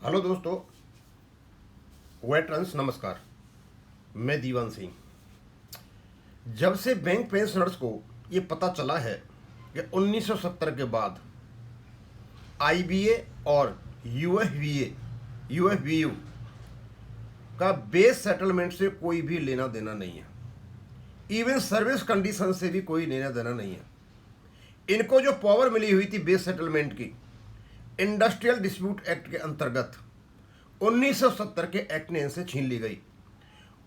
Hello दोस्तों, veterans नमस्कार। मैं दीवान सिंह। जब से बैंक पेंशनर्स को ये पता चला है कि 1970 के बाद आईबीए और यूएफबीयू का बेस सेटलमेंट से कोई भी लेना देना नहीं है, इवन सर्विस कंडीशन से भी कोई लेना देना नहीं है। इनको जो पावर मिली हुई थी बेस सेटलमेंट की, इंडस्ट्रियल डिस्प्यूट एक्ट के अंतर्गत 1970 के एक्ट ने इनसे छीन ली गई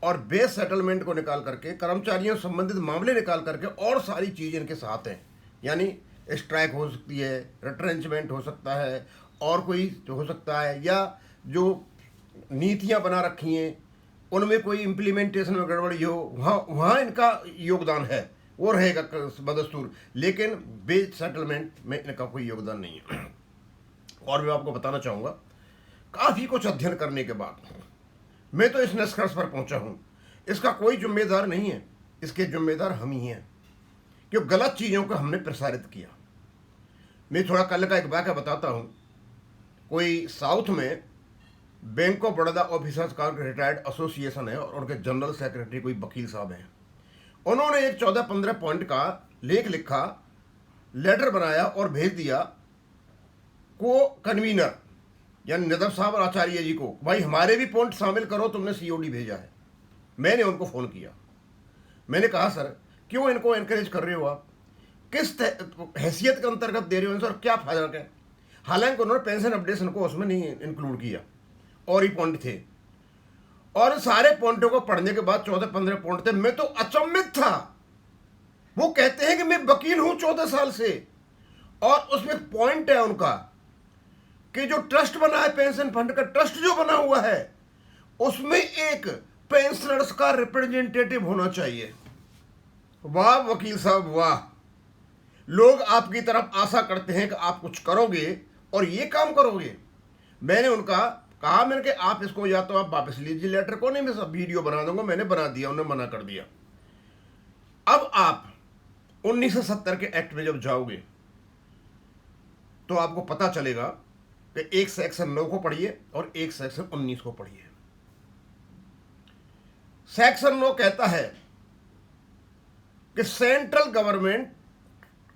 और बेस सेटलमेंट को निकाल करके कर्मचारियों से संबंधित मामले निकाल करके और सारी चीज़ इनके साथ हैं। यानी स्ट्राइक हो सकती है, रिट्रेंचमेंट हो सकता है, और कोई हो सकता है, या जो नीतियां बना रखी हैं उनमें कोई इम्प्लीमेंटेशन में गड़बड़ी हो, वहाँ वहाँ इनका योगदान है, वो रहेगा बदस्तूर। लेकिन बेस सेटलमेंट में इनका कोई योगदान नहीं है। और मैं आपको बताना चाहूँगा, काफ़ी कुछ अध्ययन करने के बाद मैं तो इस निष्कर्ष पर पहुंचा हूं, इसका कोई जिम्मेदार नहीं है, इसके जिम्मेदार हम ही हैं, क्यों गलत चीज़ों को हमने प्रसारित किया। मैं थोड़ा कल का एक वाक़या बताता हूं। कोई साउथ में बैंक ऑफ बड़ौदा ऑफिसर्स का रिटायर्ड एसोसिएशन है और उनके जनरल सेक्रेटरी कोई वकील साहब हैं। उन्होंने एक 14-15 पॉइंट का लेख लिखा, लेटर बनाया और भेज दिया को कन्वीनर यानी नदब साहब और आचार्य जी को, भाई हमारे भी पॉइंट शामिल करो, तुमने सीओडी भेजा है। मैंने उनको फ़ोन किया, मैंने कहा सर क्यों इनको एनकरेज कर रहे हो आप, किस हैसियत के अंतर्गत दे रहे हो सर, क्या फ़ायदा है। हालांकि उन्होंने पेंशन अपडेशन को उसमें नहीं इंक्लूड किया और ही पॉइंट थे, और सारे पॉइंटों को पढ़ने के बाद 14-15 पॉइंट थे। मैं तो अचंभित था। वो कहते हैं कि मैं वकील हूं 14 साल से, और उसमें पॉइंट है उनका कि जो ट्रस्ट बना है, पेंशन फंड का ट्रस्ट जो बना हुआ है, उसमें एक पेंशनर्स का रिप्रेजेंटेटिव होना चाहिए। वाह वकील साहब वाह, लोग आपकी तरफ आशा करते हैं कि आप कुछ करोगे और ये काम करोगे। मैंने उनका कहा, मैंने कि आप इसको या तो आप वापस लीजिए लेटर को, नहीं मैं सब वीडियो बना दूंगा। मैंने बना दिया, उन्होंने मना कर दिया। अब आप 1970 के एक्ट में जब जाओगे तो आपको पता चलेगा कि एक सेक्शन 9 को पढ़िए और एक सेक्शन 19 को पढ़िए। सेक्शन 9 कहता है कि सेंट्रल गवर्नमेंट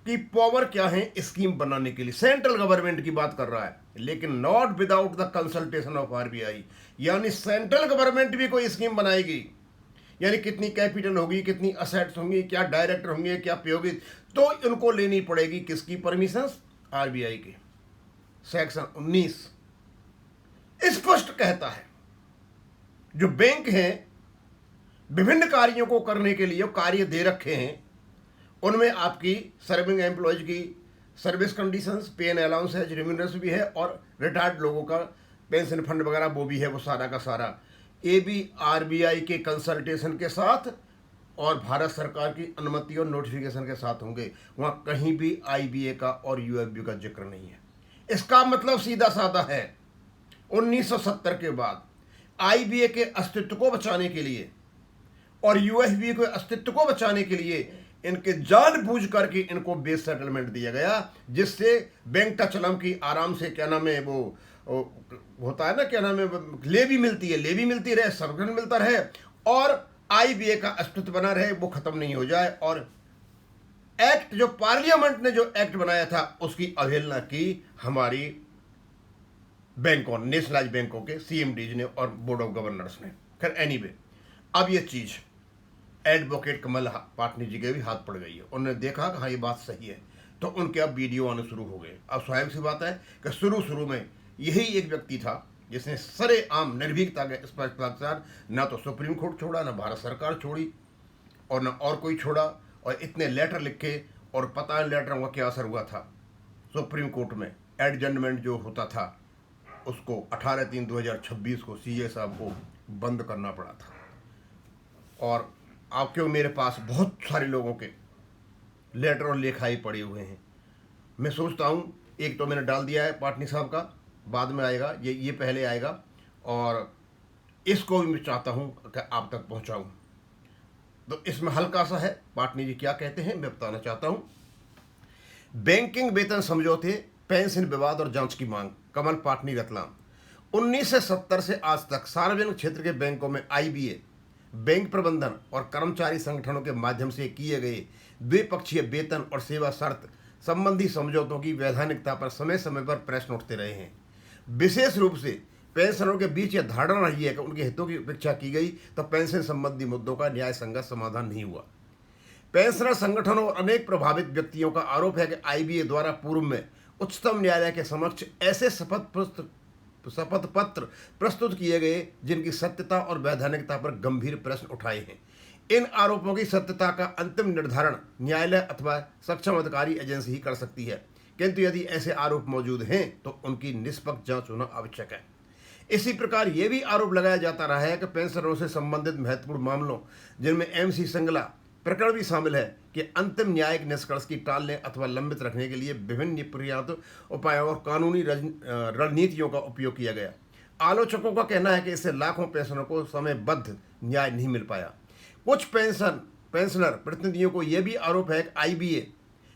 की पावर क्या है स्कीम बनाने के लिए। सेंट्रल गवर्नमेंट की बात कर रहा है, लेकिन not without the consultation of RBI. यानी सेंट्रल गवर्नमेंट भी कोई स्कीम बनाएगी, यानी कितनी कैपिटल होगी, कितनी असेट्स होंगी, क्या डायरेक्टर होंगे, क्या उपयोगी, तो इनको लेनी पड़ेगी किसकी परमिशन, आरबीआई की। सेक्शन 19 स्पष्ट कहता है जो बैंक हैं विभिन्न कार्यों को करने के लिए कार्य दे रखे हैं, उनमें आपकी सर्विंग एम्प्लॉयज की सर्विस कंडीशंस, पे एंड अलाउंस है, रिम्यूनरेशन भी है, और रिटायर्ड लोगों का पेंशन फंड वगैरह वो भी है, वो सारा का सारा ये भी आरबीआई के कंसल्टेशन के साथ और भारत सरकार की अनुमति और नोटिफिकेशन के साथ होंगे। वहाँ कहीं भी आईबीए का और यूएफबी का जिक्र नहीं है। इसका मतलब सीधा साधा है, 1970 के बाद आईबीए के अस्तित्व को बचाने के लिए और यूएफबी के अस्तित्व को बचाने के लिए इनके जानबूझ करके इनको बेस सेटलमेंट दिया गया, जिससे बैंक टचलम की आराम से क्या नाम है वो होता है ना, क्या नाम है, ले भी मिलती रहे, सर्वगन मिलता रहे, और आईबीए का अस्तित्व बना रहे, वो खत्म नहीं हो जाए। और एक्ट जो पार्लियामेंट ने जो एक्ट बनाया था उसकी अवहेलना की हमारी बैंकों, नेशनलाइज बैंकों के सीएमडीज ने और बोर्ड ऑफ गवर्नर्स ने। खैर एनीवे, अब ये चीज़ एडवोकेट कमल पाटनी जी के भी हाथ पड़ गई है। उन्होंने देखा कि हाँ ये बात सही है, तो उनके अब वीडियो आने शुरू हो गए। अब स्वाभाविक सी बात है कि शुरू में यही एक व्यक्ति था जिसने सरेआम निर्भीकता के स्पष्ट ना तो सुप्रीम कोर्ट छोड़ा, ना भारत सरकार छोड़ी, और ना और कोई छोड़ा, और इतने लेटर लिखे, और पता है लेटरों का क्या असर हुआ था। सुप्रीम कोर्ट में एडजमेंट जो होता था उसको 18/3/2026 को सीए साहब को बंद करना पड़ा था। और आपके मेरे पास बहुत सारे लोगों के लेटर और लेखाई पड़े हुए हैं। मैं सोचता हूँ एक तो मैंने डाल दिया है पाटनी साहब का, बाद में आएगा ये पहले आएगा, और इसको भी मैं चाहता हूँ कि आप तक पहुँचाऊँ। तो इसमें हल्का सा है, पाटनी जी क्या कहते हैं मैं बताना चाहता हूँ। बैंकिंग वेतन समझौते, पेंशन विवाद और जांच की मांग, कमल पाटनी रतलाम। 1970 से आज तक सार्वजनिक क्षेत्र के बैंकों में आईबीए, बैंक प्रबंधन और कर्मचारी संगठनों के माध्यम से किए गए द्विपक्षीय वेतन और सेवा शर्त संबंधी समझौतों की वैधानिकता पर समय समय पर प्रश्न उठते रहे हैं। विशेष रूप से पेंशनरों के बीच यह धारणा रही है कि उनके हितों की उपेक्षा की गई तो पेंशन संबंधी मुद्दों का न्याय संगत समाधान नहीं हुआ। पेंशनर संगठनों और अनेक प्रभावित व्यक्तियों का आरोप है कि आईबीए द्वारा पूर्व में उच्चतम न्यायालय के समक्ष ऐसे शपथ पत्र प्रस्तुत किए गए जिनकी सत्यता और वैधानिकता पर गंभीर प्रश्न उठाए हैं। इन आरोपों की सत्यता का अंतिम निर्धारण न्यायालय अथवा सक्षम अधिकारी एजेंसी ही कर सकती है, किंतु यदि ऐसे आरोप मौजूद हैं तो उनकी निष्पक्ष जांच होना आवश्यक है। इसी प्रकार ये भी आरोप लगाया जाता रहा है कि पेंशनरों से संबंधित महत्वपूर्ण मामलों, जिनमें एमसी संगला प्रकरण भी शामिल है, कि अंतिम न्यायिक निष्कर्ष की टालने अथवा लंबित रखने के लिए विभिन्न पर्याप्त उपायों और कानूनी रणनीतियों का उपयोग किया गया। आलोचकों का कहना है कि इससे लाखों पेंशनरों को समयबद्ध न्याय नहीं मिल पाया। कुछ पेंशनर प्रतिनिधियों को यह भी आरोप है कि आईबीए,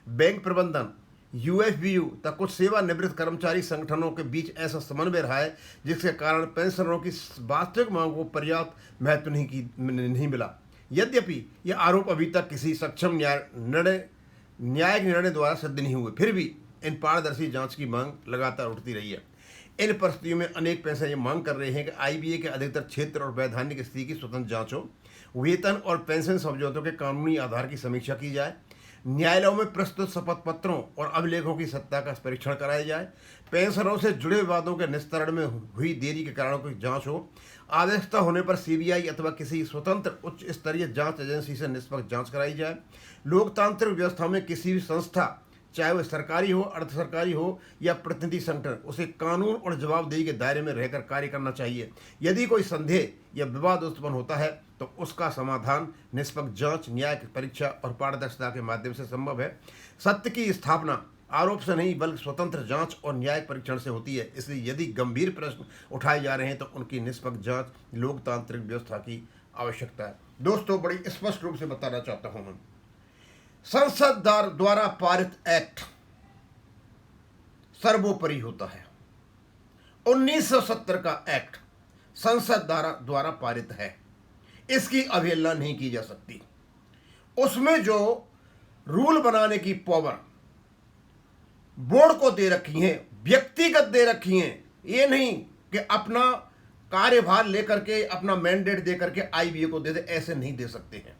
बैंक प्रबंधन, यूएफबीयू तक कुछ सेवानिवृत्त कर्मचारी संगठनों के बीच ऐसा समन्वय रहा है जिसके कारण पेंशनरों की वास्तविक मांग को पर्याप्त महत्व नहीं मिला। यद्यपि यह आरोप अभी तक किसी सक्षम न्यायिक निर्णय द्वारा सिद्ध नहीं हुए, फिर भी इन पारदर्शी जांच की मांग लगातार उठती रही है। इन परिस्थितियों में अनेक पेंशनर ये मांग कर रहे हैं कि आईबीए के अधिकतर क्षेत्र और वैधानिक स्थिति की स्वतंत्र जांच हो, वेतन और पेंशन समझौतों के कानूनी आधार की समीक्षा की जाए, न्यायालयों में प्रस्तुत शपथ पत्रों और अभिलेखों की सत्ता का परीक्षण कराया जाए, पेंशनरों से जुड़े विवादों के निस्तारण में हुई देरी के कारणों की जांच हो, आवश्यकता होने पर सीबीआई अथवा किसी स्वतंत्र उच्च स्तरीय जांच एजेंसी से निष्पक्ष जांच कराई जाए। लोकतांत्रिक व्यवस्था में किसी भी संस्था, चाहे वह सरकारी हो, अर्ध सरकारी हो या प्रतिनिधि संगठन, उसे कानून और जवाबदेही के दायरे में रहकर कार्य करना चाहिए। यदि कोई संदेह या विवाद उत्पन्न होता है तो उसका समाधान निष्पक्ष जांच, न्यायिक परीक्षा और पारदर्शिता के माध्यम से संभव है। सत्य की स्थापना आरोप से नहीं बल्कि स्वतंत्र जांच और न्यायिक परीक्षण से होती है। इसलिए यदि गंभीर प्रश्न उठाए जा रहे हैं तो उनकी निष्पक्ष जांच लोकतांत्रिक व्यवस्था की आवश्यकता है। दोस्तों, बड़ी स्पष्ट रूप से बताना चाहता हूं, हम संसद द्वारा पारित एक्ट सर्वोपरि होता है। 1970 का एक्ट संसद द्वारा पारित है, इसकी अवहेलना नहीं की जा सकती। उसमें जो रूल बनाने की पावर बोर्ड को दे रखी है, व्यक्तिगत दे रखी है, ये नहीं कि अपना कार्यभार लेकर के, अपना मैंडेट दे करके आईबीए को दे दे, ऐसे नहीं दे सकते हैं।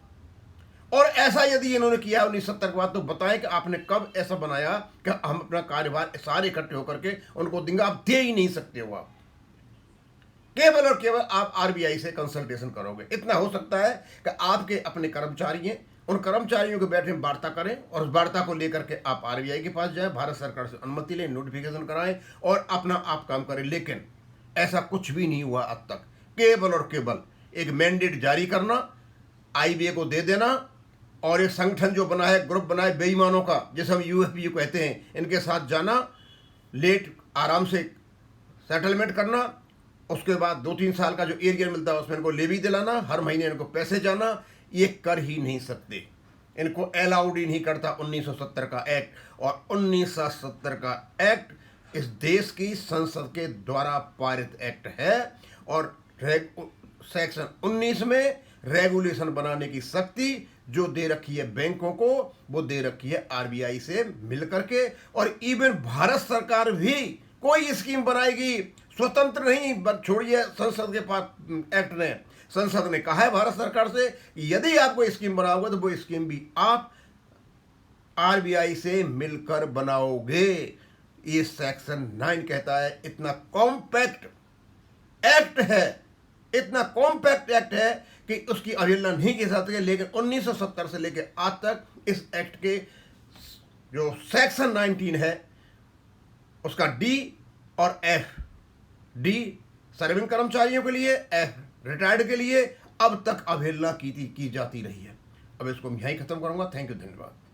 और ऐसा यदि इन्होंने किया 1970 के बाद तो बताएं कि आपने कब ऐसा बनाया कि हम अपना कार्यभार सारे इकट्ठे होकर के उनको देंगे। आप दे ही नहीं सकते हो। आप केवल और केवल आप आरबीआई से कंसल्टेशन करोगे। इतना हो सकता है कि आपके अपने कर्मचारी हैं, उन कर्मचारियों के बैठे वार्ता करें और उस वार्ता को लेकर के आप आरबीआई के पास जाएं, भारत सरकार से अनुमति लें, नोटिफिकेशन कराएं और अपना आप काम करें। लेकिन ऐसा कुछ भी नहीं हुआ अब तक। केवल और केवल एक मैंडेट जारी करना, आईबीए को दे देना और एक संगठन जो बना है, ग्रुप बना है बेईमानों का, जैसे हम यूएफबीयू कहते हैं, इनके साथ जाना, लेट आराम से सेटलमेंट करना, उसके बाद 2-3 साल का जो एरियर मिलता है उसमें इनको लेवी दिलाना, हर महीने इनको पैसे जाना, ये कर ही नहीं सकते। इनको अलाउड ही नहीं करता 1970 का एक्ट। और 1970 का एक्ट इस देश की संसद के द्वारा पारित एक्ट है और सेक्शन 19 में रेगुलेशन बनाने की शक्ति जो दे रखी है बैंकों को, वो दे रखी है आरबीआई से मिलकर के। और इवन भारत सरकार भी कोई स्कीम बनाएगी, स्वतंत्र नहीं, छोड़िए संसद के पास एक्ट ने, संसद ने कहा है भारत सरकार से यदि आप कोई स्कीम बनाओगे तो वो स्कीम भी आप आरबीआई से मिलकर बनाओगे। ये सेक्शन 9 कहता है। इतना कॉम्पैक्ट एक्ट है, इतना कॉम्पैक्ट एक्ट है कि उसकी अवहेलना नहीं की जा सकती। लेकिन 1970 से लेकर आज तक इस एक्ट के जो सेक्शन 19 है उसका डी और एफ, डी सर्विंग कर्मचारियों के लिए, एफ रिटायर्ड के लिए अब तक अवहेलना की जाती रही है। अब इसको मैं यहीं खत्म करूंगा। थैंक यू, धन्यवाद।